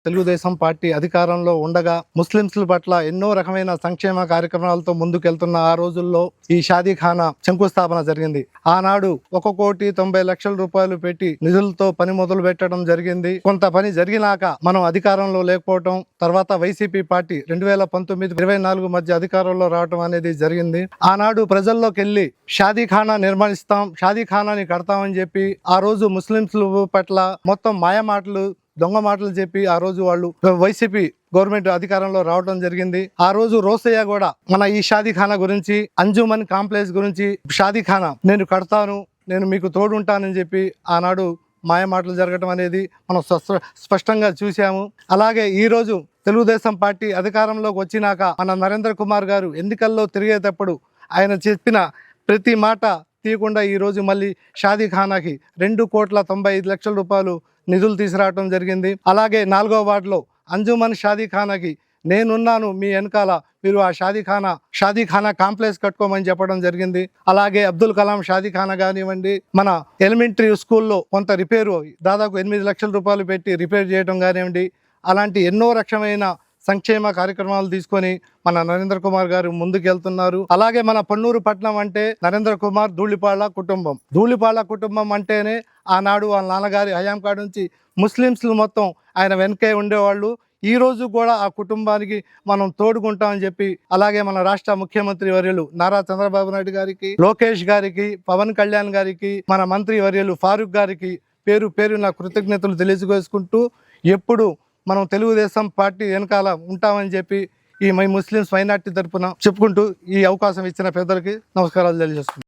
Telugu Desam party అధికారంలో ఉండగా ముస్లింల పట్ల ఎన్నో రకమైన సంక్షేమ కార్యక్రమాలతో ముందుకెళ్తున్న ఆ రోజుల్లో ఈ షాదీఖానా శంకుస్థాపన జరిగింది. ఆనాడు 1,90,00,000 రూపాయలు పెట్టి నిధులతో పని మొదలు పెట్టడం జరిగింది. కొంత పని జరిగినాక మనం అధికారంలో లేకపోవటం, తర్వాత వైసీపీ పార్టీ 2019-24 మధ్య అధికారంలో రావటం అనేది జరిగింది. ఆనాడు ప్రజల్లోకి వెళ్ళి షాదీఖానా నిర్మిస్తాం, షాదీఖానాని కడతామని చెప్పి ఆ రోజు ముస్లింల పట్ల మొత్తం మాయమాటలు, దొంగ మాటలు చెప్పి ఆ రోజు వాళ్ళు వైసీపీ గవర్నమెంట్ అధికారంలో రావడం జరిగింది. ఆ రోజు రోసయ్య కూడా మన ఈ షాదీఖానా గురించి, అంజుమన్ కాంప్లెక్స్ గురించి, షాదీఖానా నేను కడతాను, నేను మీకు తోడుంటానని చెప్పి ఆనాడు మాయమాటలు జరగడం అనేది మనం స్పష్టంగా చూసాము. అలాగే ఈ రోజు తెలుగుదేశం పార్టీ అధికారంలోకి వచ్చినాక మన నరేంద్ర కుమార్ గారు ఎన్నికల్లో తిరిగేటప్పుడు ఆయన చెప్పిన ప్రతి మాట తీయకుండా ఈ రోజు మళ్ళీ షాదీఖానాకి 2,95,00,000 రూపాయలు నిధులు తీసుకురావడం జరిగింది. అలాగే 4వ వార్డులో అంజుమన్ షాదీఖానాకి నేనున్నాను మీ వెనకాల, మీరు ఆ షాదీఖానా కాంప్లెక్స్ కట్టుకోమని చెప్పడం జరిగింది. అలాగే అబ్దుల్ కలాం షాదీఖానా కానివ్వండి, మన ఎలిమెంటరీ స్కూల్లో కొంత రిపేరు దాదాపు 8 లక్షల రూపాయలు పెట్టి రిపేర్ చేయడం కానివ్వండి, అలాంటి ఎన్నో రకమైన సంక్షేమ కార్యక్రమాలు తీసుకొని మన నరేంద్ర కుమార్ గారు ముందుకెళ్తున్నారు. అలాగే మన పొన్నూరు పట్టణం అంటే నరేంద్ర కుమార్ ధూళిపాళ్ల కుటుంబం. ధూళిపాళ్ల కుటుంబం అంటేనే ఆనాడు వాళ్ళ నాన్నగారి హయాం కాడ నుంచి ముస్లింస్లు మొత్తం ఆయన వెనకే ఉండేవాళ్ళు. ఈ రోజు కూడా ఆ కుటుంబానికి మనం తోడుకుంటామని చెప్పి, అలాగే మన రాష్ట్ర ముఖ్యమంత్రి వర్యులు నారా చంద్రబాబు నాయుడు గారికి, లోకేష్ గారికి, పవన్ కళ్యాణ్ గారికి, మన మంత్రి వర్యులు ఫారూక్ గారికి పేరు పేరున కృతజ్ఞతలు తెలియజేసుకుంటూ ఎప్పుడు మనం తెలుగుదేశం పార్టీ వెనకాల ఉంటామని చెప్పి ఈ ముస్లిమ్స్ మైనార్టీ తరఫున చెప్పుకుంటూ ఈ అవకాశం ఇచ్చిన పెద్దలకి నమస్కారాలు తెలియజేస్తున్నాం.